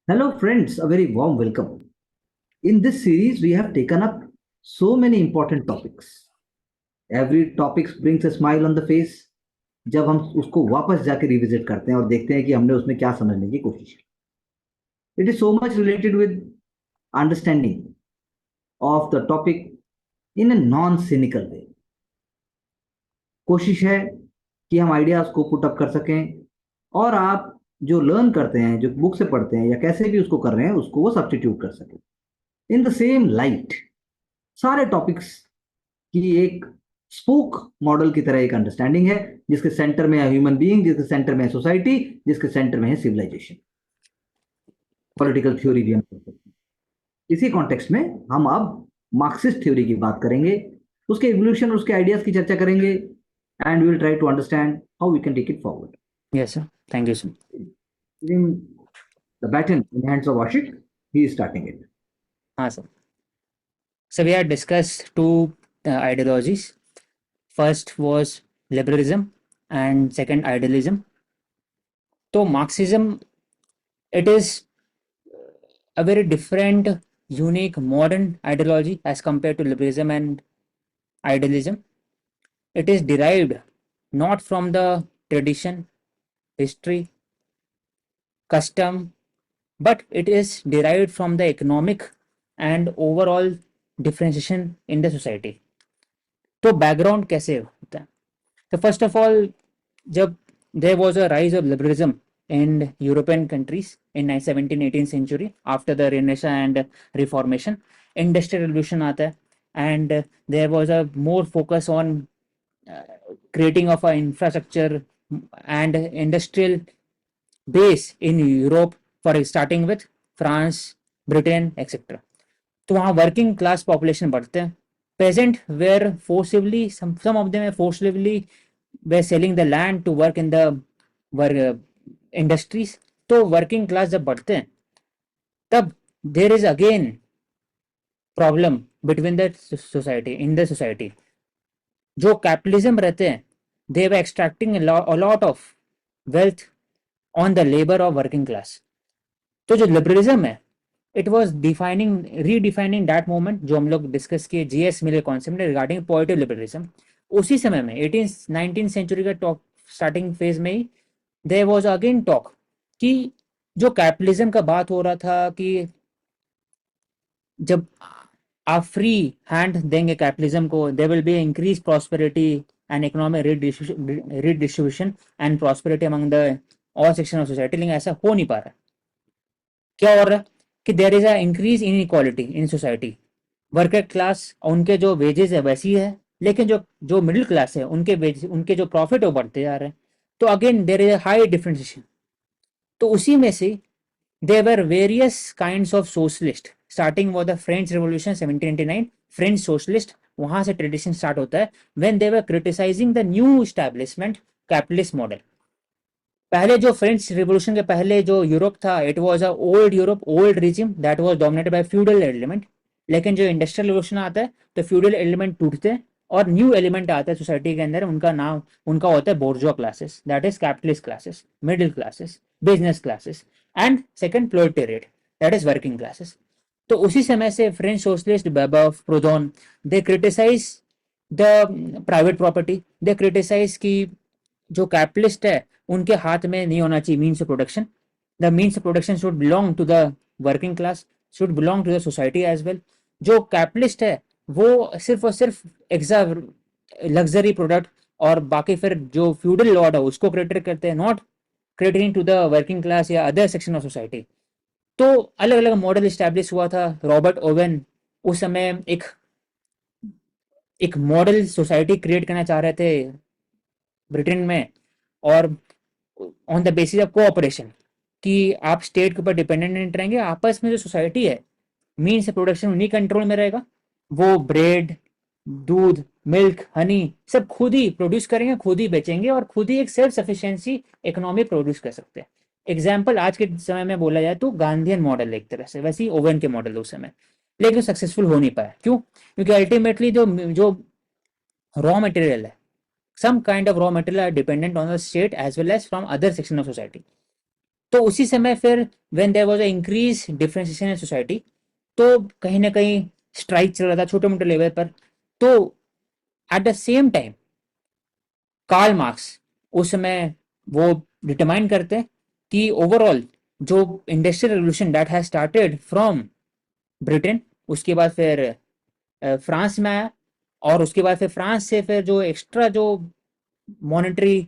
Hello, friends, a very warm welcome. In this series, we have taken up so many important topics. Every topic brings a smile on the face जब हम उसको वापस जाके revisit करते हैं और देखते हैं कि हमने उसमें क्या समझने की कोशिश की. It is so much related with understanding of the topic in a non-cynical way. कोशिश है कि हम आइडियाज को पुट अप कर सकें और आप जो लर्न करते हैं, जो बुक से पढ़ते हैं या कैसे भी उसको कर रहे हैं, उसको वो सब्स्टिट्यूट कर सकें. इन द सेम लाइट सारे टॉपिक्स की एक स्पूक मॉडल की तरह एक अंडरस्टैंडिंग है जिसके सेंटर में है ह्यूमन बीइंग, जिसके सेंटर में है सोसाइटी, जिसके सेंटर में है सिविलाइजेशन. पॉलिटिकल थ्योरी भी हम कर सकते हैं. इसी कॉन्टेक्स्ट में हम अब मार्क्सिस्ट थ्योरी की बात करेंगे, उसके इवोल्यूशन, उसके आइडियाज की चर्चा करेंगे and we will try to understand how we can take it forward. Yes, sir. Thank you, sir. Giving the baton in the hands of Ashik, he is starting it. Sir. So we had discussed two ideologies. First was liberalism and second idealism. So Marxism, it is a very different, unique, modern ideology as compared to liberalism and idealism. It is derived not from the tradition, history, custom, but it is derived from the economic and overall differentiation in the society. तो background कैसे होता है? तो first of all, जब there was a rise of liberalism in European countries in 17th-18th century after the Renaissance and Reformation, Industrial Revolution आता है and there was a more focus on creating of an infrastructure and industrial base in Europe, for starting with France, Britain, etc. तो वहाँ working class population बढ़ते हैं. Peasant were forcibly, some of them were forcibly were selling the land to work in the industries. तो working class जब बढ़ते हैं तब there is again problem between the society, in the society. जो capitalism रहते हैं, they were extracting a lot of wealth on the labour of working class. तो जो लिबरलिज्म है, it was defining, redefining that moment जो हम लोग discuss किए जीएस मिले कॉन्सेप्ट रिगार्डिंग पॉजिटिव लिबरलिज्म. उसी समय में 18th-19th सेंचुरी का टॉक स्टार्टिंग फेज में ही देयर वाज अगेन टॉक कि जो कैपिटलिज्म का बात हो रहा था कि जब आप फ्री हैंड देंगे कैपिटलिज्म को, there will be increase prosperity and economic redistribution and prosperity among the all section of society. लेकिन ऐसा हो नहीं पा रहा. क्या हो रहा है कि there is a increase in equality in society. Worker class उनके जो वेजेस है वैसी है, लेकिन जो मिडिल क्लास है उनके वेज, उनके जो प्रॉफिट है वो बढ़ते जा रहे हैं. तो again there is a high differentiation. तो उसी में से there were various kinds of socialist, starting with the French revolution 1789. French socialist, वहां से ट्रेडिशन स्टार्ट होता है when they were criticising the new establishment capitalist model. पहले जो फ्रेंच रिवॉल्यूशन के पहले जो यूरोप था, it was a old Europe, old regime that was dominated by feudal element. लेकिन जो इंडस्ट्रियल रिवॉल्यूशन आता है तो फ्यूडल एलिमेंट टूटते हैं और न्यू एलिमेंट आता है सोसाइटी के अंदर. उनका नाम उनका होता है bourgeois classes, that is capitalist classes, middle classes, business classes and second proletariat, that is working classes. तो उसी समय से French socialist Babeuf, Proudhon, they criticise the private property. They criticise की जो कैपिटलिस्ट है उनके हाथ में नहीं होना चाहिए means of production. The means of production should belong to the working class, should belong to the society as well. जो कैपिटलिस्ट है वो सिर्फ और सिर्फ लग्जरी प्रोडक्ट और बाकी फिर जो फ्यूडल लॉर्ड है उसको क्रेडिट करते हैं, not crediting to the working class या अदर सेक्शन ऑफ सोसाइटी. तो अलग अलग मॉडल स्टैब्लिश हुआ था. रॉबर्ट ओवेन उस समय एक मॉडल सोसाइटी क्रिएट करना चाह रहे थे ब्रिटेन में, और on the basis of cooperation कि आप स्टेट के ऊपर डिपेंडेंट नहीं रहेंगे, आपस में जो सोसाइटी है मीन्स प्रोडक्शन उन्हीं कंट्रोल में रहेगा. वो ब्रेड, दूध, मिल्क, हनी सब खुद ही प्रोड्यूस करेंगे, खुद ही बेचेंगे और खुद ही एक सेल्फ सफिशिएंसी इकोनॉमी प्रोड्यूस कर सकते हैं. एग्जाम्पल आज के समय में बोला जाए तो गांधीयन मॉडल एक तरह से, वैसे ही ओवन के मॉडल उस समय, लेकिन सक्सेसफुल हो नहीं पाया. क्यों? क्योंकि अल्टीमेटली जो रॉ मटेरियल है, some kind of raw material are dependent on the state as well as from other section of society. तो उसी समय फिर when there was a increase differentiation in society, तो कहीं ना कहीं स्ट्राइक चल रहा था छोटे मोटे लेवल पर। तो at the same time Karl Marx उस समय वो डिटरमाइन करते हैं कि ओवरऑल जो industrial revolution that has started from Britain, उसके बाद फिर फ्रांस में आया, और उसके बाद फिर फ्रांस से फिर जो एक्स्ट्रा जो मॉनेटरी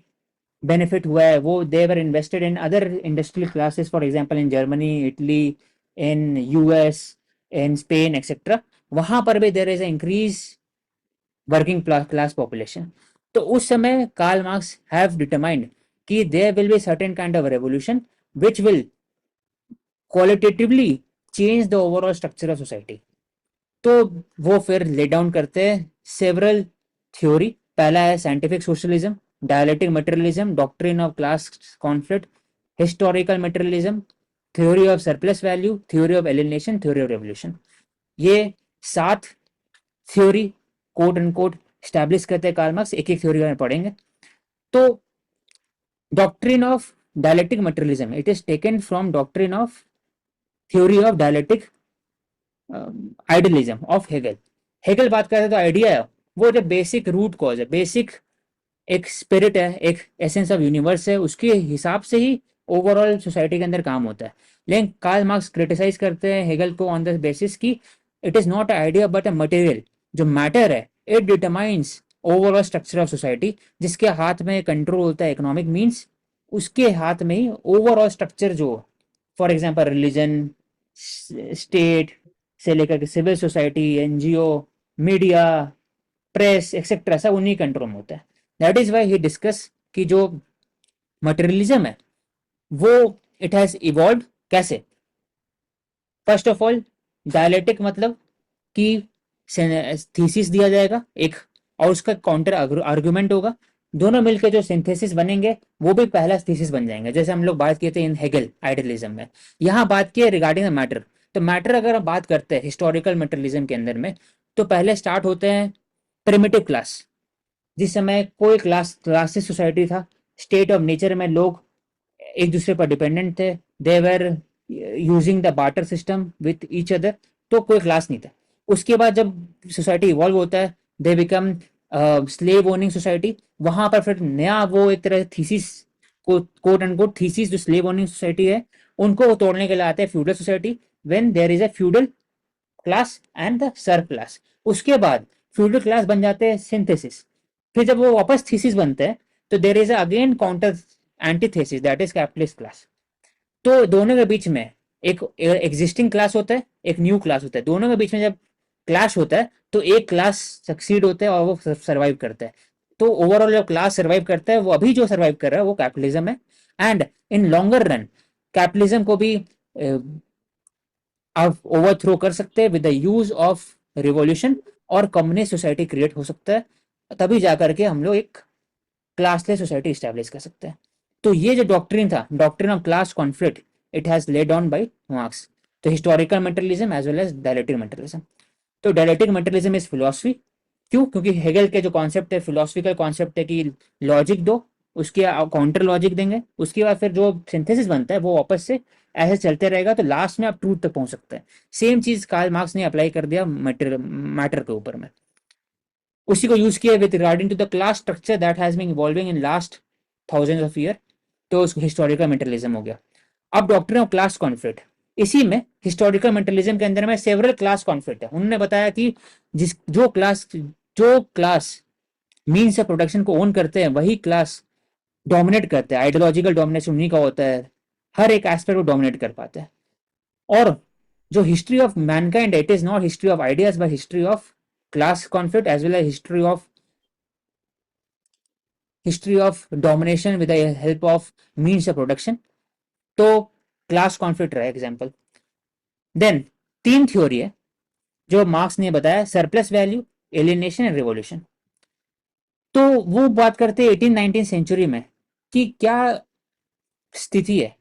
बेनिफिट हुआ है वो they were invested in other industrial classes, for example in Germany, Italy, in US, in Spain etcetera. वहां पर भी there is increase working class population. तो उस समय कार्ल मार्क्स हैव डिटरमाइंड कि there will be certain kind of revolution which will qualitatively change the overall structure of society. तो वो फिर ले डाउन करते हैं सेवरल थ्योरी। पहला है scientific socialism, dialectic materialism, doctrine of class conflict, historical materialism, theory of surplus value, theory of alienation, theory of revolution. ये 7 theory quote and quote establish करते हैं कार्ल मार्क्स। एक एक theory में पढ़ेंगे। तो doctrine of dialectic materialism, it is taken from doctrine of theory of dialectic idealism of Hegel. Hegel बात करते हैं तो आइडिया है वो जो बेसिक रूट कॉज है, बेसिक एक स्पिरिट है, एक एसेंस ऑफ यूनिवर्स है, उसके हिसाब से ही ओवरऑल सोसाइटी के अंदर काम होता है। लेकिन कार्ल मार्क्स क्रिटिसाइज करते हैं हेगल को ऑन द बेसिस की it is not idea but a material. जो मैटर है it determines overall structure of society. जिसके हाथ में कंट्रोल होता है इकोनॉमिक मीन्स, उसके हाथ में ही ओवरऑल स्ट्रक्चर जो, फॉर एग्जाम्पल रिलीजन, स्टेट से लेकर के civil society, NGO, media, press etcetera, सब उन्हीं कंट्रोल में होता है। That is why he discuss कि जो मटेरियलिज्म है वो इट हैज इवॉल्व कैसे। फर्स्ट ऑफ ऑल डायलेक्टिक मतलब कि थीसिस दिया जाएगा एक, और उसका काउंटर आर्गुमेंट होगा। दोनों मिलकर जो सिंथेसिस बनेंगे वो भी पहला थीसिस बन जाएंगे, जैसे हम लोग बात किए थे इन हेगल आइडियलिज्म में। यहाँ बात की रिगार्डिंग द मैटर। तो मैटर अगर हम बात करते हैं हिस्टोरिकल मटेरियलिज्म के अंदर में, तो पहले स्टार्ट होते हैं प्रिमिटिव क्लास। जिस समय कोई क्लासेस सोसाइटी था, स्टेट ऑफ नेचर में लोग एक दूसरे पर डिपेंडेंट थे, they were using the barter system with each other, तो कोई क्लास नहीं था। उसके बाद जब सोसाइटी इवॉल्व होता है, they become slave owning society. वहां पर फिर नया वो एक तरह थीसिस को कोट एंड कोट थीसिस जो स्लेव ओनिंग सोसाइटी है उनको वो तोड़ने के लिए आते हैं feudal society, when there is a feudal class and the serf class. उसके बाद फ्यूडल क्लास बन जाते हैं सिंथेसिस। फिर जब वो वापस थीसिस बनते हैं तो देर is again counter antithesis that is capitalist class. तो दोनों के बीच में एक एग्जिस्टिंग क्लास होता है, एक न्यू क्लास होता है। दोनों के बीच में जब क्लैश होता है तो एक क्लास सक्सीड होता है और वो सर्वाइव करता है। तो ओवरऑल जो क्लास सर्वाइव करता है वो अभी जो सर्वाइव कर रहा है वो कैपिटलिज्म है। And in longer run capitalism को भी आप ओवरथ्रो कर सकते हैं with the use of revolution, और कम्युनिस्ट सोसाइटी क्रिएट हो सकता है। तभी जाकर के हम लोग एक क्लासलेस सोसाइटी स्टैब्लिश कर सकते हैं। तो ये जो डॉक्ट्रिन था, doctrine of class conflict, it has led on by Marx. तो historical materialism as well as dialectic materialism. तो डायलेक्टिक मटेरियलिज्म इज फिलोसफी। क्यों? क्योंकि हेगल के जो कॉन्सेप्ट है फिलोसफिकल कॉन्सेप्ट है कि लॉजिक दो, उसके काउंटर लॉजिक देंगे, उसके बाद फिर जो सिंथेसिस बनता है वो वापस से ऐसे चलते रहेगा, तो लास्ट में आप ट्रूथ तक पहुंच सकते हैं। सेम चीज कार्ल मार्क्स ने अप्लाई कर दिया मैटर के ऊपर में। उसी को यूज किया with regarding to the class structure that has been evolving in last thousands of year. तो उसको हिस्टोरिकल मेंटलिज्म हो गया। अब डॉक्ट्रिन ऑफ क्लास कॉन्फ्लिक्ट, इसी में हिस्टोरिकल मेंटलिज्म के अंदर में सेवरल क्लास कॉन्फ्लिक्ट है। उन्होंने बताया कि जिस जो क्लास मीन्स ऑफ प्रोडक्शन को ओन करते हैं वही क्लास डोमिनेट करते हैं। आइडियोलॉजिकल डोमिनेशन उन्हीं का होता है, हर एक एस्पेक्ट को डोमिनेट कर पाते हैं। और जो history of mankind, it is not history of ideas but history of class conflict as well as history of domination with the help of means of production. तो क्लास कॉन्फ्लिक्ट रहा example. Then 3 theory है जो Marx ने बताया, surplus value, alienation and revolution. तो वो बात करते हैं 18-19 सेंचुरी में कि क्या स्थिति है,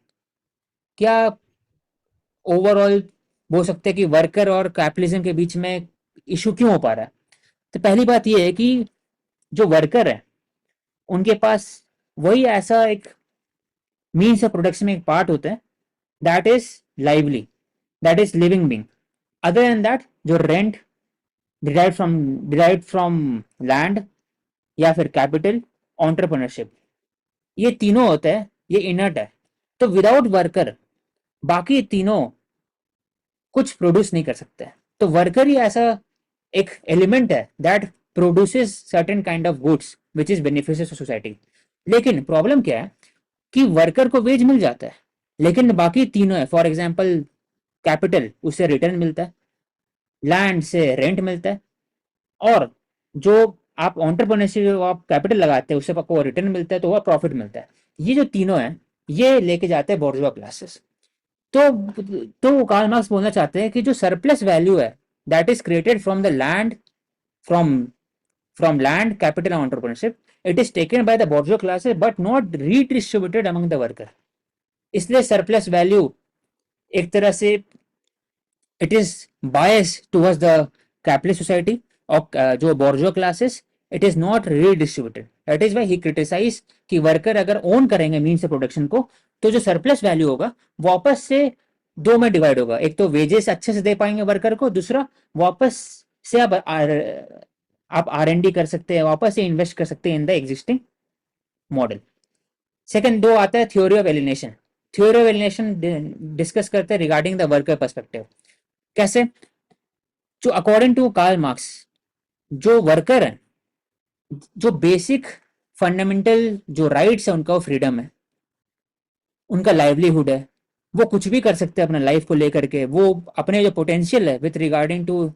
क्या ओवरऑल बोल सकते हैं कि वर्कर और कैपिटलिज्म के बीच में इशू क्यों हो पा रहा है। तो पहली बात यह है कि जो वर्कर है उनके पास वही ऐसा एक मीन्स ऑफ प्रोडक्शन में एक पार्ट होता है that is lively, that is living being. Other than that जो रेंट डिराइव फ्रॉम लैंड या फिर कैपिटल, ऑन्टरप्रनरशिप, ये तीनों होता है, ये इनर्ट है। तो विदाउट वर्कर बाकी तीनों कुछ प्रोड्यूस नहीं कर सकते हैं। तो वर्कर ही ऐसा एक एलिमेंट है that produces certain kind of goods which is beneficial to society. लेकिन प्रॉब्लम क्या है कि वर्कर को वेज मिल जाता है, लेकिन बाकी तीनों है, फॉर एग्जाम्पल कैपिटल, उससे रिटर्न मिलता है, लैंड से रेंट मिलता है, और जो आप ऑन्टरप्रनरशिप आप कैपिटल लगाते हैं उससे आपको रिटर्न मिलता है, तो वह प्रॉफिट मिलता है। ये जो तीनों हैं ये लेके जाते हैं बोर्जुआ क्लासेस। तो कार्ल मार्क्स बोलना चाहते हैं कि जो सरप्लस वैल्यू है that is created from the land, from from land capital and entrepreneurship, it is taken by the bourgeois classes but not redistributed among the worker. इसलिए surplus value एक तरह से it is bias towards the capitalist society, और जो bourgeois classes it is not redistributed. That is why he criticise कि worker अगर own करेंगे means of production को, तो जो सरप्लस वैल्यू होगा वापस से दो में डिवाइड होगा। एक तो वेजेस अच्छे से दे पाएंगे वर्कर को, दूसरा वापस से आप R&D कर सकते हैं, वापस से इन्वेस्ट कर सकते हैं in the existing model. Second दो आता है theory of alienation. Theory of alienation discuss करते हैं रिगार्डिंग द वर्कर पर्सपेक्टिव। कैसे? जो अकॉर्डिंग टू कार्ल मार्क्स जो वर्कर है, जो बेसिक फंडामेंटल जो राइट्स है उनका, वो फ्रीडम है, उनका लाइवलीहुड है, वो कुछ भी कर सकते हैं अपना लाइफ को लेकर के, वो अपने जो पोटेंशियल है with regarding to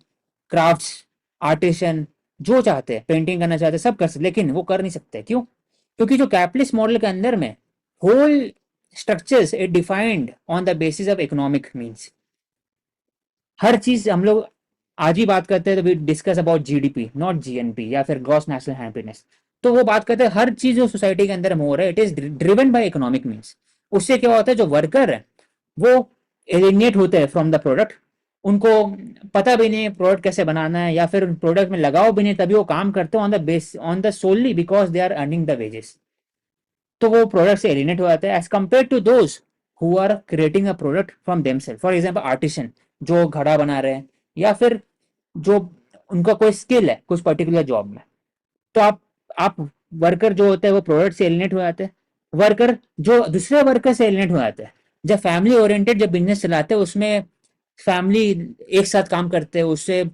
crafts, artisan, जो चाहते हैं पेंटिंग करना चाहते हैं सब कर सकते, लेकिन वो कर नहीं सकते। क्यों? क्योंकि जो कैपिटलिस्ट मॉडल के अंदर में whole structures it defined on the basis of economic means. हर चीज हम लोग आज ही बात करते हैं तो we discuss about GDP not GNP या फिर ग्रॉस नेशनल हैप्पीनेस। तो वो बात करते हैं हर चीज जो सोसाइटी के अंदर में हो रहा है it is driven by economic means. उससे क्या होता है जो वर्कर है वो एलिनेट होते हैं फ्रॉम द प्रोडक्ट, उनको पता भी नहीं प्रोडक्ट कैसे बनाना है, या फिर प्रोडक्ट में लगाओ भी नहीं तभी वो काम करते हैं on the base on the solely because they are earning the wages. तो वो प्रोडक्ट से एलिनेट हो जाते हैं as compare to those who are creating a product from themself. For example artisan जो घड़ा बना रहे हैं, या फिर जो उनका कोई स्किल है कुछ पर्टिकुलर जॉब में, तो आप वर्कर जो होते हैं वो प्रोडक्ट से एलिनेट हो जाते हैं। वर्कर जो दूसरे वर्कर से एलिनेट हो जाते हैं। जब फैमिली ओरिएंटेड जब बिजनेस चलाते हैं उसमें फैमिली एक साथ काम करते हैं, उससे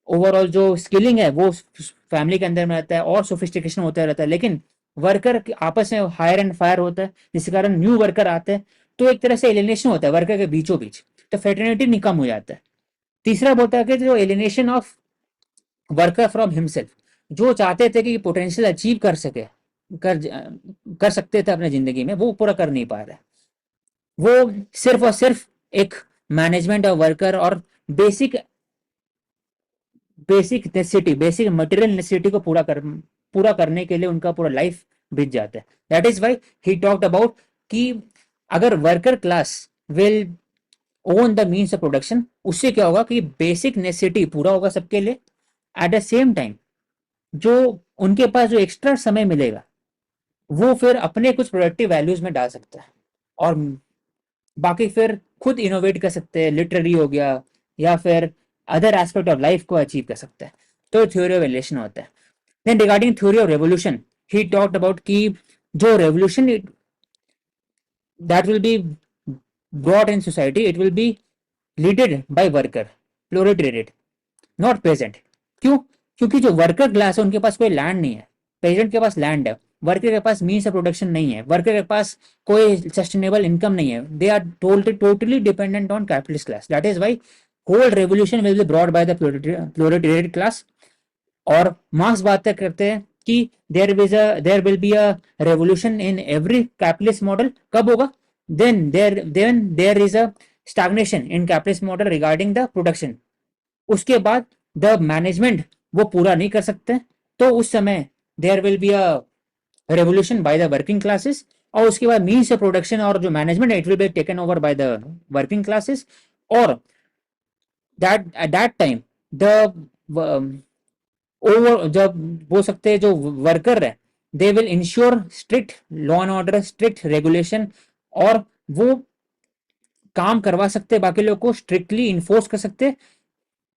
ओवरऑल जो स्किलिंग है वो फैमिली के अंदर में रहता है और सोफिस्टिकेशन होता रहता है। लेकिन वर्कर आपस में हायर एंड फायर होता है जिसके कारण न्यू वर्कर आते हैं, तो एक तरह से एलिनेशन होता है वर्कर के बीचों बीच, तो फेटर्निटी नहीं कम हो जाता है। तीसरा बोलता है कि जो alienation of worker from himself, जो चाहते थे कि पोटेंशियल अचीव कर सके कर कर सकते थे अपने जिंदगी में, वो पूरा कर नहीं पा रहे। वो सिर्फ और सिर्फ एक मैनेजमेंट ऑफ वर्कर और basic basic necessity, basic material necessity को पूरा करने के लिए उनका पूरा लाइफ बीत जाता है। That is why he talked about कि अगर worker class will own the means of production, उससे क्या होगा कि बेसिक नेसेसिटी पूरा होगा सबके लिए, एट द सेम टाइम जो उनके पास जो एक्स्ट्रा समय मिलेगा वो फिर अपने कुछ प्रोडक्टिव वैल्यूज में डाल सकता है, और बाकी फिर खुद इनोवेट कर सकते हैं, लिटरेरी हो गया या फिर अदर एस्पेक्ट ऑफ लाइफ को अचीव कर सकता है। तो थ्योरी ऑफ एलिनेशन होता है। Then regarding theory of revolution he talked about कि जो revolution that will be brought in society it will be leaded by worker, proletariat, not peasant. क्यों? क्योंकि जो वर्कर क्लास है उनके पास कोई लैंड नहीं है, पेजेंट के पास लैंड है, वर्कर के पास मीन्स ऑफ प्रोडक्शन नहीं है, वर्कर के पास कोई सस्टेनेबल इनकम नहीं है, they are totally dependent on capitalist class. That is why whole revolution will be brought by the proletariat class. और मार्क्स बात करते हैं कि there will be a revolution in every capitalist model. कब होगा? Then there is a stagnation in capitalist model regarding the production. उसके बाद the management वो पूरा नहीं कर सकते, तो उस समय there will be a revolution by the working classes, और उसके बाद मीन्स ऑफ प्रोडक्शन और जो management it will be taken over by the working classes. और that at that time the over जब बोल सकते हैं जो वर्कर है they will ensure strict law and order, strict regulation और वो काम करवा सकते, बाकी लोगों को स्ट्रिक्टली इन्फोर्स कर सकते।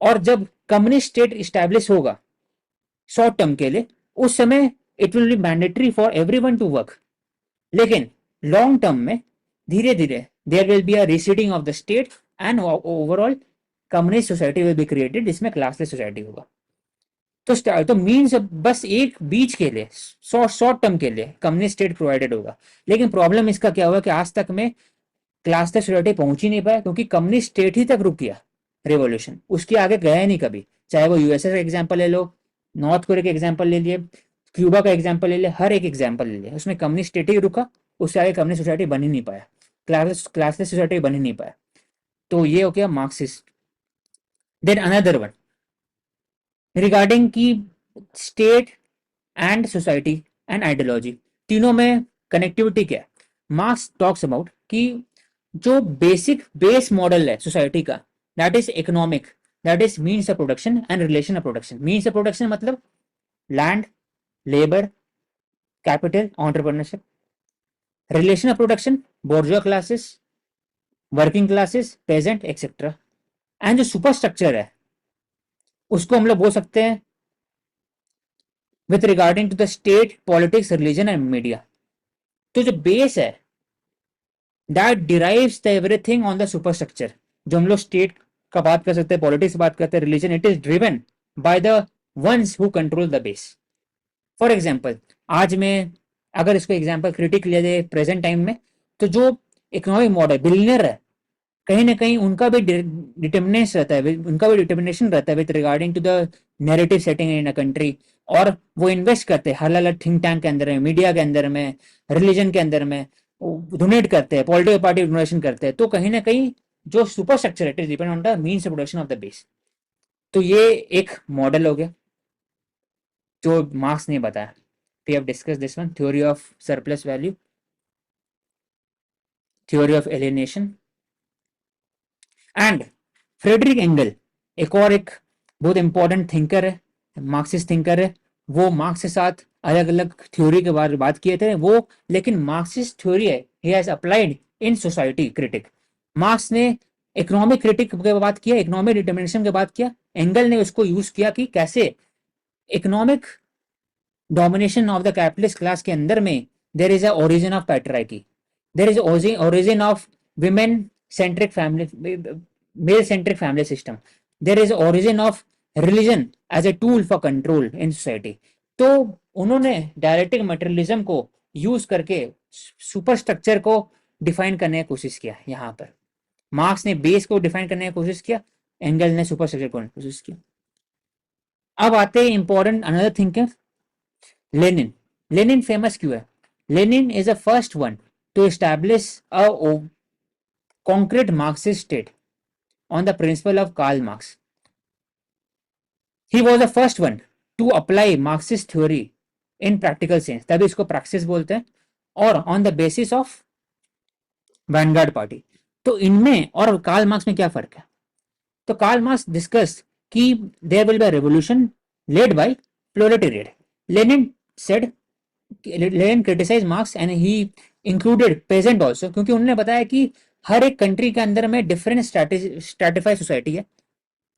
और जब कम्युनिस्ट स्टेट स्टैब्लिश होगा शॉर्ट टर्म के लिए, उस समय it will be mandatory for everyone to work. लेकिन लॉन्ग टर्म में धीरे धीरे there will be a receding of the state and overall communist society will be created, जिसमें क्लासलेस सोसाइटी होगा। तो मीन्स बस एक बीच के लिए शॉर्ट टर्म के लिए कम्युनिस्ट स्टेट प्रोवाइडेड होगा। लेकिन प्रॉब्लम इसका क्या हुआ कि आज तक में क्लासलेस सोसाइटी पहुंच ही नहीं पाया, क्योंकि कम्युनिस्ट स्टेट ही तक रुक गया रेवोल्यूशन, उसके आगे गया ही नहीं कभी। चाहे वो यूएसए का एग्जाम्पल ले लो, नॉर्थ कोरिया का एग्जाम्पल ले लिए, क्यूबा का एग्जाम्पल ले लिया, हर एक एग्जाम्पल ले लिया, उसमें कम्युनिस्ट स्टेट ही रुका, उससे आगे कम्युनिस्ट सोसाइटी बन ही नहीं पाया, क्लासलेस सोसाइटी बन ही नहीं पाया। तो ये हो गया Marxist. Then another one regarding की state and society and ideology, तीनों में कनेक्टिविटी क्या है। मार्क्स टॉक्स अबाउट कि जो बेसिक बेस मॉडल है सोसाइटी का, that is economic, that is means of production and relation of production. Means of production मतलब land, labour, capital, entrepreneurship. Relation of production bourgeois classes, working classes, peasant etcetera. And जो super structure है उसको हम लोग बोल सकते हैं with regarding to the state, politics, religion and media. तो जो बेस है that derives the everything on the super structure. जो हम लोग स्टेट का बात कर सकते हैं, पॉलिटिक्स बात करते हैं, religion, it is driven by the ones who control the base. For example, आज में अगर इसको एग्जाम्पल क्रिटिक लिया जाए प्रेजेंट टाइम में, तो जो इकोनॉमिक मॉडल बिलियनर है, कहीं ना कहीं उनका भी डिटर्मिनेशन रहता है, उनका भी डिटर्मिनेशन रहता है with regarding to the narrative setting in a country. और वो इन्वेस्ट करते हैं हर अलग थिंक टैंक के अंदर में, मीडिया के अंदर में, रिलीजन के अंदर में, डोनेट करते हैं, पॉलिटिकल पार्टी डोनेशन करते हैं। तो कहीं ना कहीं जो सुपर स्ट्रक्चर है depend on the means of production of the base. तो ये एक मॉडल हो गया जो मार्क्स ने बताया। We have discuss this one, theory of surplus value, theory of alienation. And Friedrich Engel एक बहुत इंपॉर्टेंट थिंकर है, मार्क्सिस्ट थिंकर है। वो मार्क्स के साथ अलग अलग थ्योरी के बारे में बात किए थे वो, लेकिन मार्क्सिस्ट थ्योरी है he has applied in society critic. Marks ने इकोनॉमिक क्रिटिक के बात किया, इकोनॉमिक डिटर्मिनेशन के बात किया, एंगल ने उसको यूज किया कि कैसे economic domination of the capitalist class के अंदर में there is a origin of patriarchy, there is origin of women centric family, male centric family system, there is origin of religion as a tool for control in society। तो उन्होंने डायरेक्टिक materialism को use करके super structure को define करने की कोशिश किया। यहाँ पर मार्क्स ने बेस को डिफाइन करने की कोशिश किया, एंगल ने सुपर स्ट्रक्चर को कोशिश किया। अब आते हैं important another thinker, Lenin. Lenin famous क्यों है? Lenin is the first one two establish a concrete Marxist state on the principle of Karl Marx. He was the first one to apply Marxist theory in practical sense, तभी इसको praxis बोलते हैं, और on the basis of Vanguard party. तो इनमें और Karl marks में क्या फर्क है? तो कार्ल मार्क्स डिस्कस कि there will be a revolution led by proletariat. Lenin said, Lenin criticise Marx and he included peasant also, क्योंकि उन्होंने बताया कि हर एक कंट्री के अंदर में डिफरेंट स्ट्रेटिफाइड सोसाइटी है।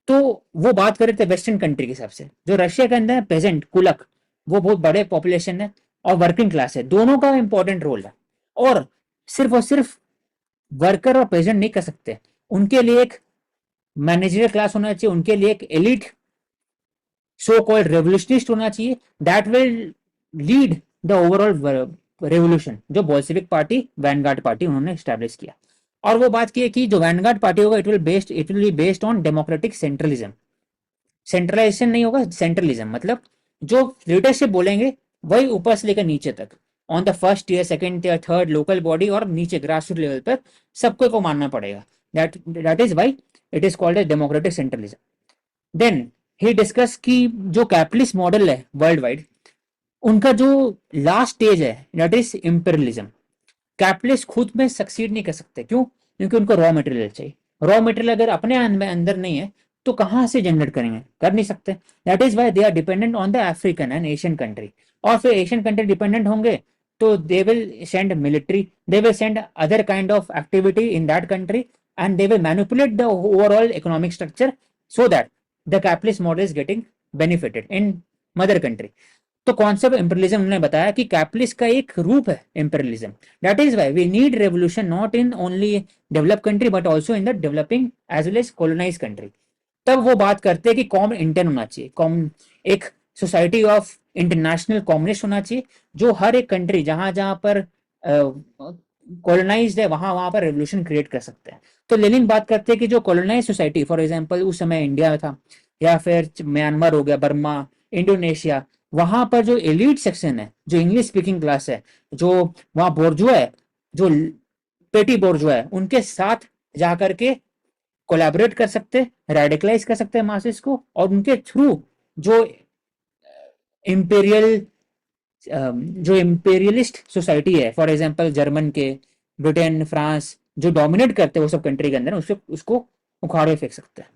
तो वो बात कर रहे थे वेस्टर्न कंट्री के हिसाब से, जो रशिया के अंदर पेजेंट कुलक, वो बहुत बड़े पॉपुलेशन है, और वर्किंग क्लास है, दोनों का इंपॉर्टेंट रोल है। और सिर्फ वर्कर और पेजेंट नहीं कर सकते, उनके लिए एक मैनेजरियल क्लास होना चाहिए, उनके लिए एक एलिट सो कॉल्ड रेवोल्यूशनिस्ट होना चाहिए, that will lead the overall revolution, जो बोल्शेविक पार्टी, वैनगार्ड पार्टी उन्होंने स्टैब्लिश किया। और वो बात की है कि जो वैनगार्ड पार्टी होगा it will be based on democratic centralism. Centralisation नहीं होगा, सेंट्रलिज्म मतलब जो लीडरशिप बोलेंगे वही ऊपर से लेकर नीचे तक, on the first year, second year, third local body और नीचे ग्रास रूट लेवल पर सबको को मानना पड़ेगा। That is why it is called as democratic centralism. Then he discuss की जो कैपिटलिस्ट मॉडल है वर्ल्ड वाइड, उनका जो लास्ट स्टेज है दैट इज इंपीरियलिज्म। कैपिटलिस्ट खुद में सक्सीड नहीं कर सकते, क्यों? क्योंकि उनको रॉ मटेरियल चाहिए। रॉ मटेरियल अगर अपने अंदर नहीं है तो कहां से जनरेट करेंगे? कर नहीं सकते। That is why they are dependent on the African and Asian country. और फिर एशियन कंट्री डिपेंडेंट होंगे तो they will send military, they will send other kind of activity in that country, and they will manipulate the overall economic structure so that the capitalist model is getting benefited in mother country. तो concept imperialism उन्होंने बताया कि capitalist का एक रूप है imperialism. That is why we need revolution not in only develop country but also in the developing as well as colonise country. तब वो बात करते हैं कि कॉमन इंटेंट होना चाहिए, कॉमन एक सोसाइटी ऑफ इंटरनेशनल कॉमनिस्ट होना चाहिए, जो हर एक कंट्री जहां जहां पर कॉलोनाइज्ड है वहां वहां पर रेवोल्यूशन क्रिएट कर सकते हैं. तो लेनिन बात करते हैं कि जो कॉलोनाइज सोसाइटी, फॉर एग्जांपल उस समय इंडिया में था या फिर म्यांमार हो गया, बर्मा, इंडोनेशिया, वहां पर जो एलिट सेक्शन है, जो इंग्लिश स्पीकिंग क्लास है, जो वहां बोर्जुआ है, जो पेटी बोर्जुआ है, उनके साथ जाकर के कोलैबोरेट कर सकते हैं, रेडिकलाइज कर सकते हैं मासेस को, और उनके थ्रू जो इंपेरियल जो इंपेरियलिस्ट सोसाइटी है, फॉर एग्जांपल जर्मन के, ब्रिटेन, फ्रांस, जो डोमिनेट करते हैं वो सब कंट्री के अंदर, उसको उखाड़ फेंक सकते हैं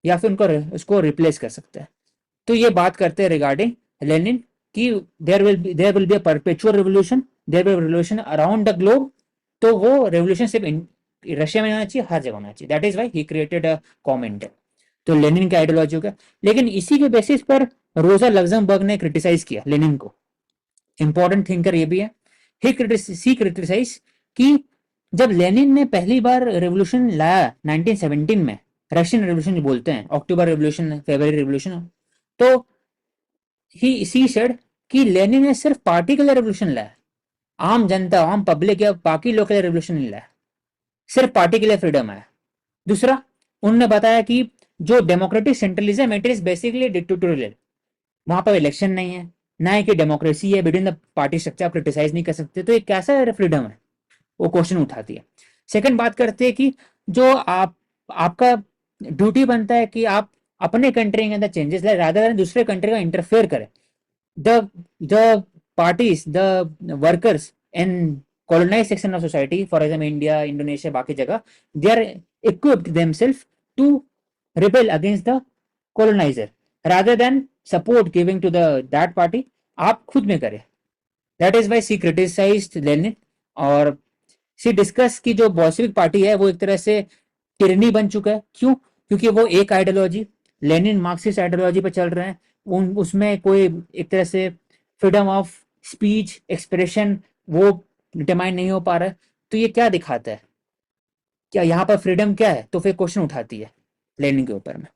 या फिर उसको रिप्लेस कर सकते हैं. तो ये बात करते हैं रिगार्डिंग लेनिन कि there will be a perpetual revolution, there will be revolution around the globe. तो वो रेवोल्यूशन सिर्फ रशिया में होना चाहिए, हर जगह होना चाहिए. That is why he created a comment. तो लेनिन का आइडियोलॉजी होगा. लेकिन इसी के बेसिस पर रोजा लग्जमबर्ग ने क्रिटिसाइज किया लेनिन को. इंपॉर्टेंट थिंकर ये भी है. ही क्रिटिसाइज कि जब लेनिन ने पहली बार रेवोल्यूशन लाया 1917 में, रशियन रेवोल्यूशन जो बोलते हैं, अक्टूबर रेवोल्यूशन, फरवरी रेवोल्यूशन, तो ही सेड कि लेनिन ने सिर्फ पार्टी के लिए रेवोल्यूशन लाया, आम जनता, आम पब्लिक या बाकी लोग के लिए रेवोल्यूशन नहीं लाया, सिर्फ पार्टी के लिए फ्रीडम आया. दूसरा, उन्होंने बताया कि जो democratic centralism it is basically dictatorial, वहां पर इलेक्शन नहीं है, ना ही कि डेमोक्रेसी है बिटवीन द पार्टी स्ट्रक्चर, आप क्रिटिसाइज नहीं कर सकते. तो ये कैसा फ्रीडम है, वो क्वेश्चन उठाती है. सेकंड बात करते हैं कि जो आपका ड्यूटी बनता है कि आप अपने कंट्री के अंदर चेंजेस लाए रादर देन दूसरे कंट्री का इंटरफेयर करें. The the parties, the workers in colonized section of society, for example India, Indonesia, बाकी जगह, they are equipped themselves to rebel against the colonizer rather than support giving to the that party. आप खुद में करें. That is why she criticized Lenin. और सी discuss की जो Bolshevik party है वो एक तरह से टिरनी बन चुका है. क्यों? क्योंकि वो एक आइडियोलॉजी, लेनिन मार्क्सिस्ट आइडियोलॉजी पर चल रहे हैं. उसमें कोई एक तरह से फ्रीडम ऑफ स्पीच, एक्सप्रेशन वो डिटरमाइन नहीं हो पा रहा है. तो ये क्या दिखाता है, क्या यहाँ पर फ्रीडम क्या है? तो फिर क्वेश्चन उठाती है लेनिन के ऊपर में.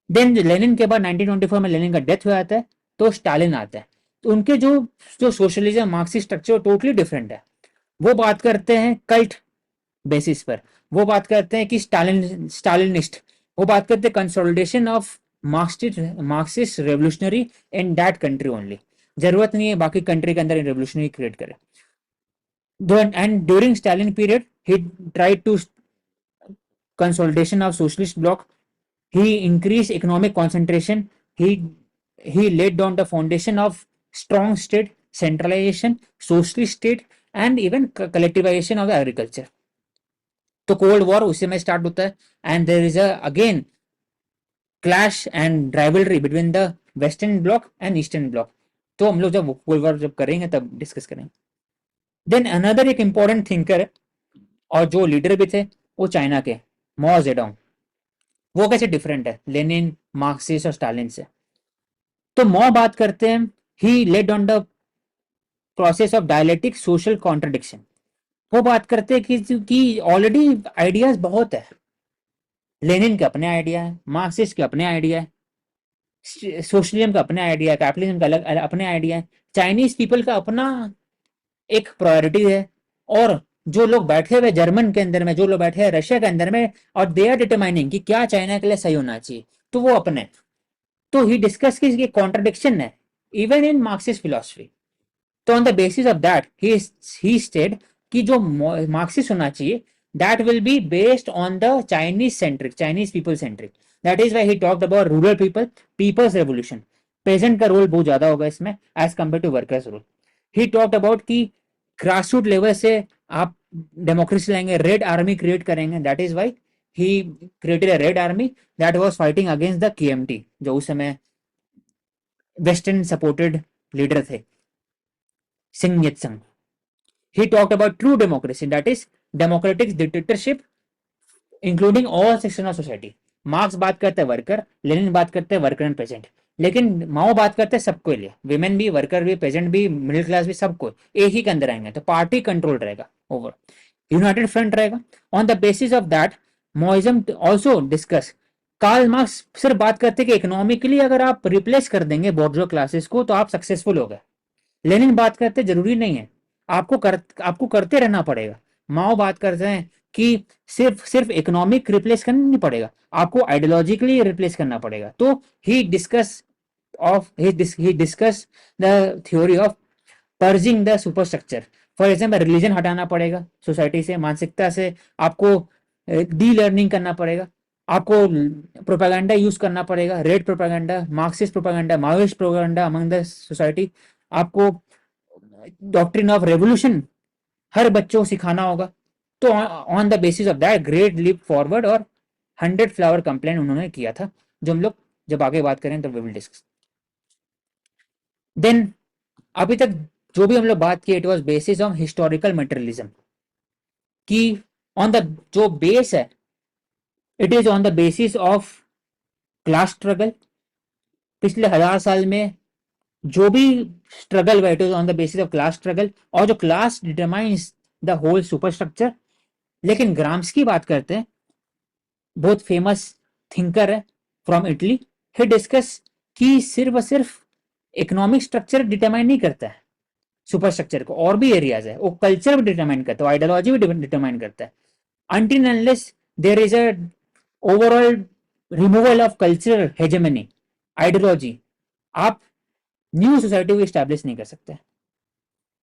देन लेनिन के बाद 1924 में लेनिन का डेथ हो जाता है, तो स्टालिन आता है. तो उनके जो जो socialism Marxist structure totally different है. वो बात करते हैं कल्ट बेसिस पर, वो बात करते हैं कि स्टालिनिस्ट, वो बात करते हैं consolidation of Marxist revolutionary in that country only. जरूरत नहीं है बाकी कंट्री के अंदर रेवोल्यूशनरी क्रिएट करे. And during Stalin period he tried to consolidation of socialist bloc. He increased economic concentration. He laid down the foundation of strong state, centralization, socialist state, and even collectivization of the agriculture. तो cold war उसी में start होता है and there is again clash and rivalry between the western bloc and eastern bloc. तो हम लोग जब cold war जब करेंगे तब डिस्कस करेंगे. देन अनदर एक इंपॉर्टेंट थिंकर और जो लीडर भी थे वो चाइना के, माओ जेडोंग. वो कैसे डिफरेंट है लेनिन, मार्क्सिस्ट और स्टालिन से? तो माओ बात करते हैं he led on the process of dialectic social contradiction. वो बात करते हैं कि ऑलरेडी आइडियाज बहुत है. लेनिन के अपने आइडिया है, मार्क्सिस्ट के अपने आइडिया है, सोशलिज्म का अपने आइडिया है, कैपिटलिज्म का अलग अपने आइडिया है, चाइनीज पीपल का अपना एक प्रायोरिटी है, और जो लोग बैठे हुए जर्मन के अंदर में, जो लोग बैठे हैं रशिया के अंदर में, और दे आर डिटरमाइनिंग कि क्या चाइना के लिए सही होना चाहिए, तो वो अपने. तो ही डिस्कस की ये कॉन्ट्रडिक्शन है इवन इन मार्क्सिस्ट फिलोसफी. तो on the basis of that he stayed कि जो मार्क्सिस्ट होना चाहिए that will be based on the Chinese centric, Chinese people centric. That is why he talked about rural people, people's revolution. Peasant का role बहुत ज्यादा होगा इसमें as compared to workers role. He talked about कि grassroots level से आप democracy लाएंगे, red army create करेंगे. That is why he created a red army that was fighting against the KMT, जो उस समय वेस्टर्न सपोर्टेड लीडर थे. Singh Yat-sen. He talked about true democracy, that is democratic dictatorship including all section of society. Marks बात करते हैं worker, Lenin बात करते हैं वर्कर एंड पेजेंट, लेकिन माओ बात करते हैं सबको लिए, विमेन भी, वर्कर भी, पेजेंट भी, मिडिल क्लास भी, सबको एक ही के अंदर आएंगे. तो पार्टी कंट्रोल रहेगा ओवर, यूनाइटेड फ्रंट रहेगा. On the basis of that Maoism also discuss. Karl Marx सिर्फ बात करते कि इकोनॉमिकली अगर आप रिप्लेस कर देंगे बोर्जो क्लासेस को तो आप सक्सेसफुल हो गए. लेनिन बात करते जरूरी नहीं है, आपको करते रहना पड़ेगा. माओ बात करते हैं कि सिर्फ सिर्फ इकोनॉमिक रिप्लेस करना नहीं पड़ेगा, आपको आइडियोलॉजिकली रिप्लेस करना पड़ेगा. तो he discuss the theory of purging the superstructure. For example religion हटाना पड़ेगा सोसाइटी से, मानसिकता से. आपको डी लर्निंग करना पड़ेगा, आपको प्रोपेगेंडा यूज करना पड़ेगा, red propaganda, Marxist propaganda, Maoist propaganda among the society. आपको डॉक्ट्रिन ऑफ रेवोल्यूशन हर बच्चों को सिखाना होगा. तो on the basis of that great leap forward और 100 फ्लावर कंप्लेन उन्होंने किया था, जो हम लोग जब आगे बात करें तो वी विल डिस्कस. देन अभी तक जो भी हम लोग बात की, it was basis on historical materialism, कि ऑन द जो बेस है it is on the basis of class struggle. पिछले 1000 साल में जो भी स्ट्रगल हुआ it is on the basis of class struggle, और जो class determines the whole superstructure. लेकिन ग्राम्स की बात करते हैं, बहुत फेमस थिंकर है फ्रॉम इटली. ही डिस्कस कि सिर्फ और सिर्फ इकोनॉमिक स्ट्रक्चर डिटरमाइन नहीं करता है सुपर स्ट्रक्चर को, और भी एरियाज है, वो कल्चर भी डिटरमाइन करता है, आइडियोलॉजी भी डिटरमाइन करता है. Until unless there is a overall removal of cultural hegemony ideology, आप न्यू सोसाइटी को स्टैब्लिश नहीं कर सकते.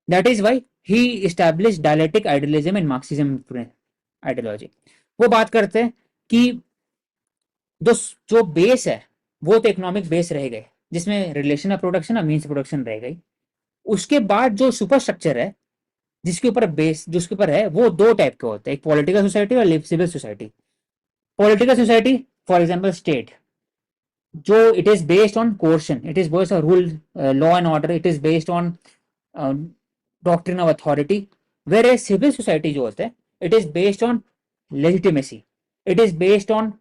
That is why he establish dialectic idealism and Marxism ideology. वो बात करते हैं कि जो जो बेस है वो तो इकोनॉमिक बेस रह गए, जिसमें रिलेशन ऑफ प्रोडक्शन और मीन्स प्रोडक्शन रह गई. उसके बाद जो सुपर स्ट्रक्चर है जिसके ऊपर बेस जिसके ऊपर है वो दो टाइप के होते हैं, एक पॉलिटिकल सोसाइटी और civil society. Political society for example state, जो it is based on coercion, it is based on rule, law and order, it is based on doctrine of authority. Where a civil society जो होता है it is based on legitimacy, it is based on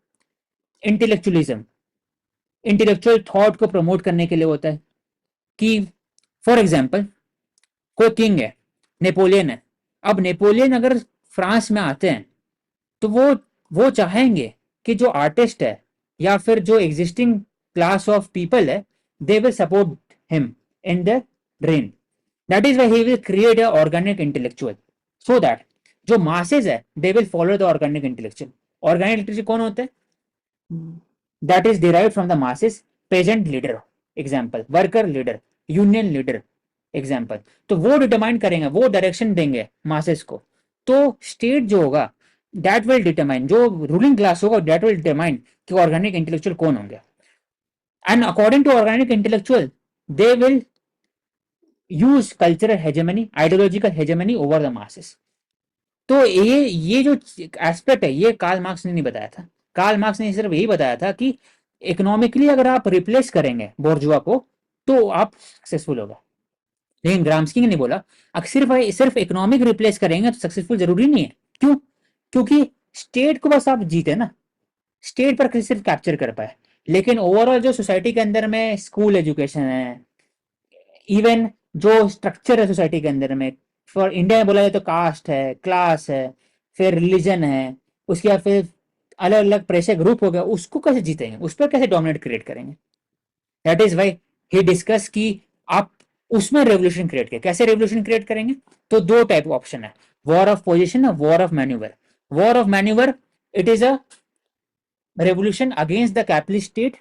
intellectualism. Intellectual thought को promote करने के लिए होता है. कि फॉर एग्जाम्पल कोई किंग है, नेपोलियन है. अब नेपोलियन अगर फ्रांस में आते हैं तो वो चाहेंगे कि जो आर्टिस्ट है या फिर जो एग्जिस्टिंग क्लास ऑफ पीपल है they will support him in the reign. That is why he will create a organic intellectual so that जो मासेज है they will follow the organic intellectual. Organic intellectual कौन होते हैं? That is derived from the masses. Peasant leader example, worker leader, union leader example. तो वो determine करेंगे, वो direction देंगे मासेस को. तो स्टेट जो होगा दैट विल डिटरमाइन, जो रूलिंग क्लास होगा दैट विल डिटरमाइन कि ऑर्गेनिक इंटेलेक्चुअल कौन होंगे. And according to organic intellectual they will use cultural hegemony, ideological hegemony over the masses. तो ये जो एस्पेक्ट है ये कार्ल मार्क्स ने नहीं बताया था. कार्ल मार्क्स ने सिर्फ यही बताया था कि इकोनॉमिकली अगर आप रिप्लेस करेंगे बोर्जुआ को तो आप सक्सेसफुल होगा. लेकिन ग्राम्स्की ने नहीं बोला सिर्फ इकोनॉमिक रिप्लेस करेंगे तो सक्सेसफुल जरूरी नहीं है. क्यों? क्योंकि स्टेट को बस आप जीते ना, स्टेट पर सिर्फ कैप्चर कर पाए, लेकिन ओवरऑल जो सोसाइटी के अंदर में स्कूल एजुकेशन है, इवन जो स्ट्रक्चर है सोसाइटी के अंदर में, फॉर इंडिया में बोला जाए तो कास्ट है, क्लास है, फिर रिलीजन है, उसके बाद फिर अलग अलग प्रेशर ग्रुप हो गया, उसको कैसे जीतेंगे, उस पर कैसे डोमिनेट क्रिएट करेंगे. That is why he discuss कि आप उसमें रेवोल्यूशन क्रिएट करें. कैसे रेवोल्यूशन क्रिएट करेंगे? तो दो टाइप ऑप्शन है, वॉर ऑफ पोजिशन और war of manoeuvre. War of manoeuvre it is a revolution against the capitalist state,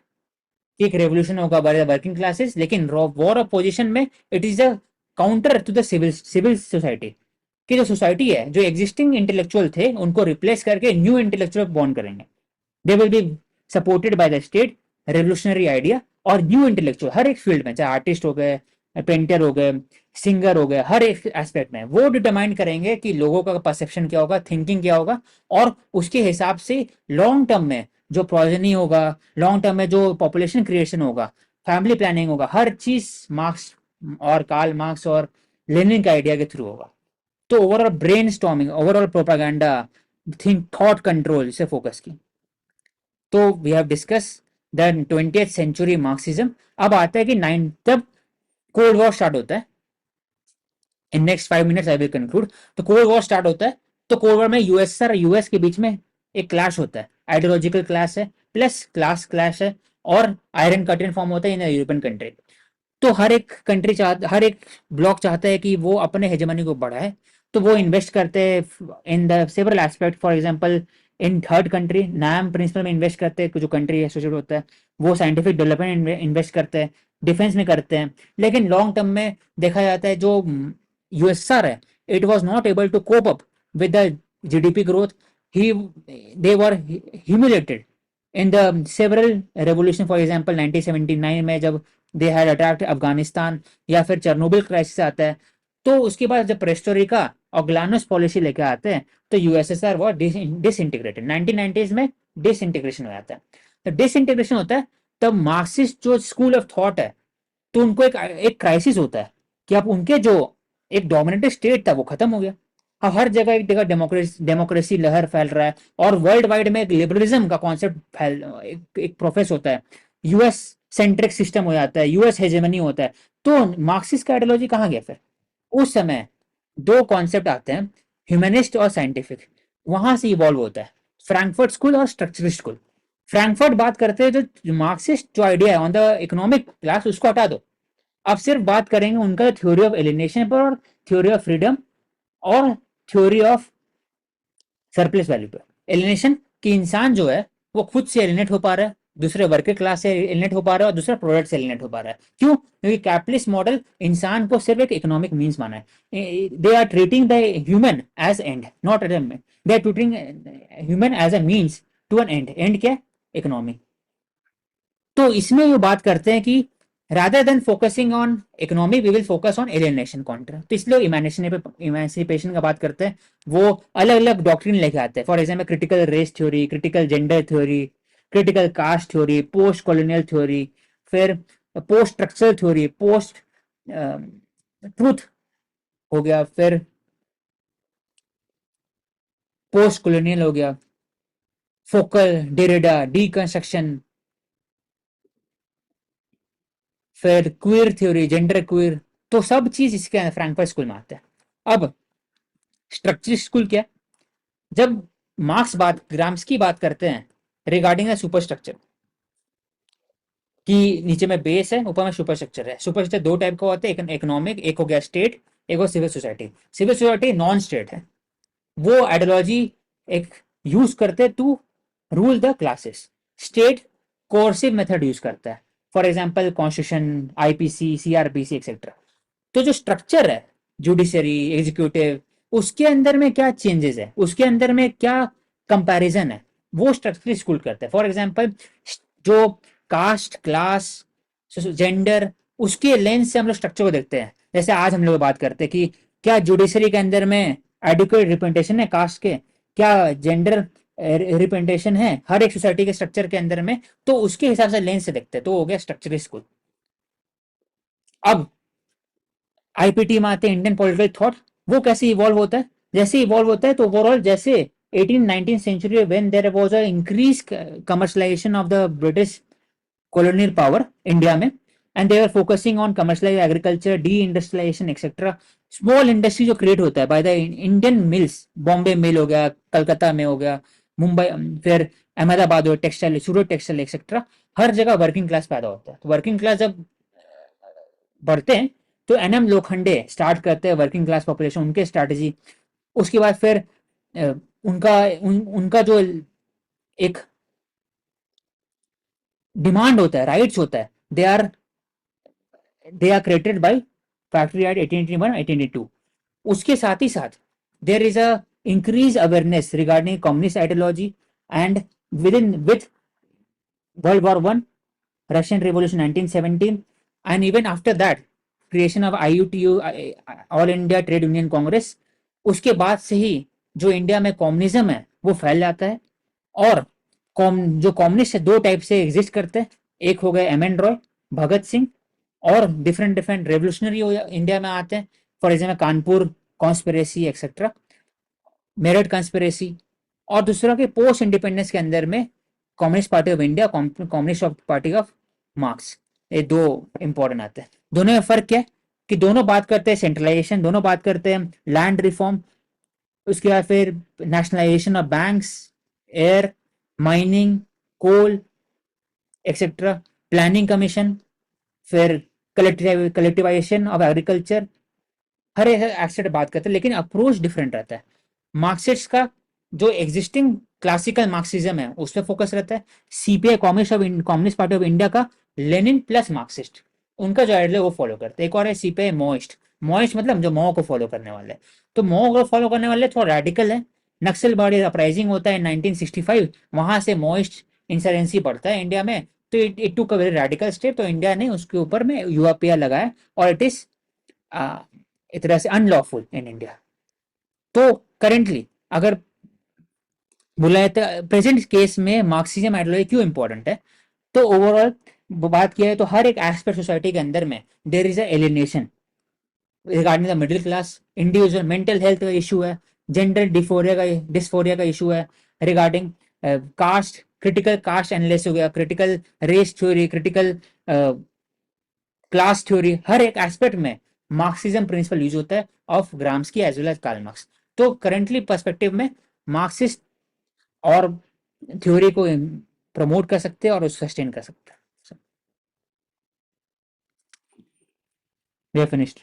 एक रेवोल्यूशन होगा बाय द वर्किंग क्लासेस. लेकिन वॉर ऑफ पोजिशन में it is a counter to the civil society, कि जो society है जो existing intellectual थे उनको रिप्लेस करके न्यू इंटेलेक्चुअल बॉर्न करेंगे. They will be supported by the state, revolutionary idea और न्यू इंटेलेक्चुअल हर एक फील्ड में, चाहे आर्टिस्ट हो गए, पेंटर हो गए, सिंगर हो गए, हर एक एस्पेक्ट में वो डिटरमाइन करेंगे कि लोगों का परसेप्शन क्या होगा, थिंकिंग क्या होगा, और उसके हिसाब से लॉन्ग टर्म में जो प्रोजेनी होगा, लॉन्ग टर्म में जो पॉपुलेशन क्रिएशन होगा, फैमिली प्लानिंग होगा, हर चीज मार्क्स और कार्ल मार्क्स और लेनिन के आइडिया के थ्रू होगा। तो overall brainstorming, overall propaganda, think thought control से फोकस की। तो we have discuss the 20th century Marxism. अब आता है कि तब कोल्ड वॉर स्टार्ट होता है। In next 5 minutes I will conclude. तो कोल्ड वॉर स्टार्ट होता है, तो कोल्ड वॉर में यूएसएसआर और यूएस के बीच में एक क्लैश होता है, आइडियोलॉजिकल क्लैश है प्लस क्लास क्लैश है, और आयरन कर्टेन फॉर्म होता है इन यूरोपियन कंट्री। तो हर एक ब्लॉक चाहता है कि वो अपने हेजेमनी को बढ़ाए, तो वो इन्वेस्ट करते हैं इन the several aspect. For example in third country नाम प्रिंसिपल में इन्वेस्ट करते हैं, जो कंट्री एसोसिएट होता है वो साइंटिफिक डेवलपमेंट इन्वेस्ट करते हैं, डिफेंस में करते हैं। लेकिन लॉन्ग टर्म में देखा जाता है जो यूएसआर है, it was not able to cope up with the GDP growth. He they were humiliated in the several revolution. For example 1979 में जब दे हैड अटैक्ड अफगानिस्तान, या फिर चेरनोबिल क्राइसिस आता है, तो उसके बाद जब प्रेस्टोरिका और ग्लानोस पॉलिसी लेके आते हैं, तो यूएसएसआर वो डिसइंटीग्रेटेड 1990s में डिसइंटीग्रेशन हो जाता है। तो डिसइंटीग्रेशन होता है तब मार्क्सिस्ट जो स्कूल ऑफ थॉट है, तो उनको एक क्राइसिस होता है कि अब उनके जो एक डोमिनेटेड स्टेट था वो खत्म हो गया। अब हर जगह एक जगह डेमोक्रेसी लहर फैल रहा है, और वर्ल्ड वाइड में एक लिबरलिज्म का कॉन्सेप्ट एक प्रोफेस होता है, यूएस सेंट्रिक सिस्टम हो जाता है, यूएस हेजेमनी होता है। तो मार्क्सिस्ट का आइडियोलॉजी कहाँ गया फिर? उस समय दो कॉन्सेप्ट आते हैं, ह्यूमनिस्ट और साइंटिफिक, वहां से इवॉल्व होता है फ्रैंकफर्ट स्कूल और स्ट्रक्चरिस्ट स्कूल। फ्रैंकफर्ट बात करते हैं जो मार्क्सिस्ट जो आइडिया है ऑन द इकोनॉमिक क्लास, उसको हटा दो। अब सिर्फ बात करेंगे उनका थ्योरी ऑफ एलिनेशन पर, और थ्योरी ऑफ फ्रीडम, और थ्योरी ऑफ सरप्लस वैल्यू पर। एलिनेशन कि इंसान जो है वो खुद से एलिनेट हो पा रहा है, दूसरे वर्किंग क्लास से एलिनेट हो पा रहा है, और दूसरा प्रोडक्ट से एलिनेट हो पा रहा है। क्यों? क्योंकि कैपिटलिस्ट मॉडल इंसान को सिर्फ एक इकोनॉमिक मीन्स माना है। They are treating the human as end, not as aim. They are treating human as a means to an end. End क्या? इकोनॉमी। तो इसमें ये बात करते हैं कि rather than focusing on economy we will focus on alienation counter। तो इसलिए इमेंसिपेशन का बात करते हैं, वो अलग अलग डॉक्ट्रिन लेके आते हैं। For example critical race theory, critical gender theory, critical caste theory, post colonial theory, फिर post structural theory, post truth हो गया, फिर पोस्ट कॉलोनियल हो गया, फोकल, डेरिडा, डीकंस्ट्रक्शन, फिर क्वीर थ्योरी, जेंडर क्वीर। तो सब चीज इसके फ्रैंकफर्ट स्कूल में आता है। अब स्ट्रक्चर स्कूल क्या? जब ग्राम्स की बात करते हैं रिगार्डिंग सुपर स्ट्रक्चर, कि नीचे में बेस है, ऊपर में सुपर स्ट्रक्चर है। सुपर स्ट्रक्चर दो टाइप का होता है, एक इकोनॉमिक, एक हो गया स्टेट, एक हो civil society. Civil society non state है, वो आइडियोलॉजी एक यूज करते to rule the classes. State coercive method use करता है, for example constitution, IPC, CrPC etcetera. तो जो स्ट्रक्चर है जुडिशरी, एग्जीक्यूटिव, उसके अंदर में क्या चेंजेस है, उसके अंदर में क्या कंपैरिजन है, वो स्ट्रक्चर स्कूल करता है। फॉर एग्जांपल जो कास्ट, क्लास, जेंडर, उसके लेंस से हम लोग स्ट्रक्चर को देखते हैं। जैसे आज हम लोग बात करते हैं कि क्या जुडिशरी के अंदर में एडिक्वेट रिप्रेजेंटेशन है कास्ट के, क्या जेंडर रिप्रेजेंटेशन है हर एक सोसाइटी के स्ट्रक्चर के अंदर में, तो उसके हिसाब से लेंस से देखते हैं। तो हो गया स्ट्रक्चर स्कूल। अब आईपीटी में आते हैं इंडियन पॉलिटिकल थॉट। वो कैसे इवॉल्व होता है? जैसे इवॉल्व होता है तो ओवरऑल जैसे 18-19 century when there was a increase commercialisation of the British colonial power India में, and they are focusing on commercialise agriculture, deindustrialisation etcetera. Small industry जो क्रिएट होता है by the Indian mills, Bombay mill हो गया, कलकत्ता में हो गया, मुंबई, फिर अहमदाबाद हो, टेक्सटाइल, सूरत टेक्सटाइल एक्सेट्रा, हर जगह वर्किंग क्लास पैदा होता है। तो वर्किंग क्लास जब बढ़ते हैं तो एनएम लोखंडे स्टार्ट करते हैं वर्किंग क्लास पॉपुलेशन, उनके स्ट्रैटेजी। उसके बाद फिर उनका जो एक डिमांड होता है, राइट्स होता है, they are created by factory act 1881 1882। उसके साथ ही साथ there is a increase awareness regarding communist ideology, and with world war one, Russian revolution 1917, and even after that creation of IUTU, all India trade union congress. उसके बाद से ही जो India में communism है वो फैल जाता है। और जो कम्युनिस्ट है दो टाइप से एग्जिस्ट करते हैं, एक हो गए एम एन रॉय, भगत सिंह, और डिफरेंट डिफरेंट रेवोल्यूशनरी इंडिया में आते हैं। For example Kanpur conspiracy etcetera, Meerut conspiracy, और दूसरा कि पोस्ट इंडिपेंडेंस के अंदर में communist party of India, communist party of marks, ये दो इंपॉर्टेंट आते हैं। दोनों में फर्क क्या है कि दोनों बात करते हैं सेंट्रलाइजेशन, दोनों बात करते हैं लैंड रिफॉर्म, उसके बाद फिर nationalisation of banks, air, mining, coal etcetera, planning commission, फिर कलेक्टिवाइजेशन ऑफ एग्रीकल्चर, हर एक एस्पेक्ट बात करते हैं, लेकिन अप्रोच डिफरेंट रहता है। मार्क्सिस्ट का जो एग्जिस्टिंग क्लासिकल मार्क्सिज्म है उस पर फोकस रहता है। CPI communist party of India का लेनिन प्लस मार्क्सिस्ट, उनका जो आइडिया वो फॉलो करते हैं। एक और है सीपीआई मोइस्ट, मोइस्ट मतलब जो मो को फॉलो करने वाले हैं। तो मो को फॉलो करने वाले थोड़ा रेडिकल है। नक्सलबाड़ी अपराइजिंग होता है 1965, वहां से मोइस्ट इंसरेंसी बढ़ता है इंडिया में, तो it took a very radical step, तो इंडिया ने उसके ऊपर में यूएपीए लगाया और इट इज एक तरह से अनलॉफुल इन इंडिया। तो करेंटली अगर बोला जाता है प्रेजेंट केस में मार्क्सिज्म आइडियोलॉजी क्यों इंपॉर्टेंट है, तो ओवरऑल बात किया है तो हर एक एस्पेक्ट सोसाइटी के अंदर में there is a alienation regarding the middle class, individual mental health का इशू है, जेंडर डिस्फोरिया का इशू है, regarding caste, critical caste analysis हो गया, critical race theory, critical class theory, हर एक एस्पेक्ट में मार्क्सिज्म प्रिंसिपल यूज होता है of Gramsci as well as Karl Marx. तो करेंटली पर्सपेक्टिव में मार्क्सिस्ट और थ्योरी को प्रमोट कर सकते हैं और उसको सस्टेन कर सकते हैं। We are finished.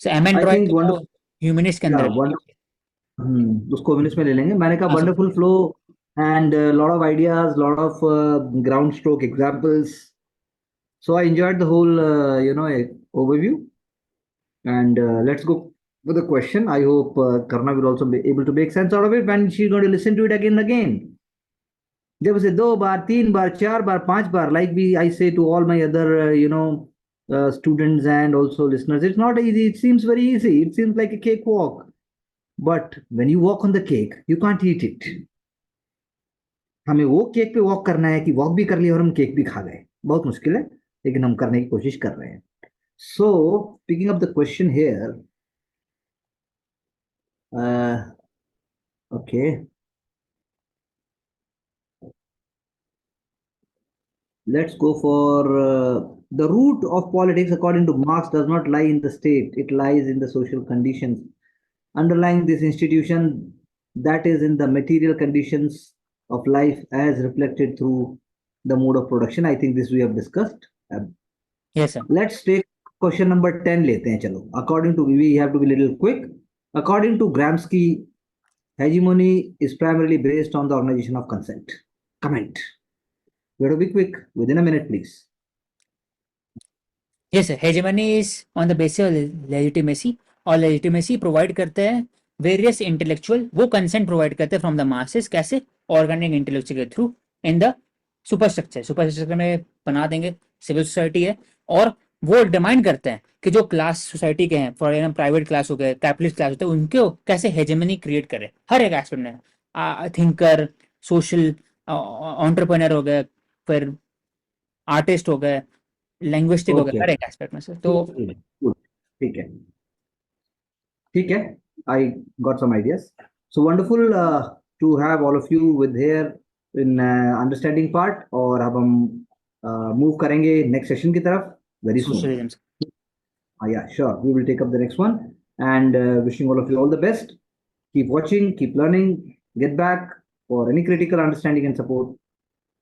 So M N I Roy think को wonderful. ह्यूमनिस्ट के Yeah, अंदर उसको मिनट्स में ले लेंगे। मैंने कहा हाँ sir, wonderful flow and lot of ideas, lot of ground stroke examples. So I enjoyed the whole overview. And let's go with the question. I hope Karna will also be able to make sense out of it when she's going to listen to it again and again. जब उसे 2 बार 3 बार 4 बार 5 बार, like we I say to all my other students and also listeners, it's not easy. It seems very easy. It seems like a cakewalk. But when you walk on the cake, you can't eat it. हमें वो cake पे walk करना है कि walk भी कर लिया और हम केक भी खा गए। बहुत मुश्किल है, लेकिन हम करने की कोशिश कर रहे हैं। So picking up the question here, okay, let's go for the root of politics according to Marx does not lie in the state, it lies in the social conditions underlying this institution, that is in the material conditions of life as reflected through the mode of production. I think this we have discussed. yes sir, Let's take question number 10 लेते हैं चलो। According to, we have to be little quick. According to Gramsci, hegemony is primarily based on the organization of consent. Comment. We have to be quick, within a minute please. yes sir, hegemony is on the basis of legitimacy, और legitimacy provide करते हैं various intellectual, वो consent provide करते हैं from the masses, कैसे, organic intellectual के through in the super structure में बना देंगे। सिविल सोसाइटी है और वो डिमांड करते हैं कि जो क्लास सोसाइटी के हैं, फॉर एग्जाम्पल प्राइवेट क्लास हो गए, कैपिटलिस्ट क्लास होते हैं, उनको कैसे हेजेमनी क्रिएट करे हर एक एस्पेक्ट में, थिंकर, सोशल एंटरप्रेन्योर हो गए, फिर आर्टिस्ट हो गए, लैंग्विस्टिक हो गए, Okay. हर एक एस्पेक्ट में से। तो Good. ठीक है, ठीक है, I got some ideas. So wonderful to have all of you with here in understanding part, और अब हम move करेंगे next session की तरफ very soon. Socialism, Yeah, sure. We will take up the next one, and wishing all of you all the best. Keep watching, keep learning, get back for any critical understanding and support.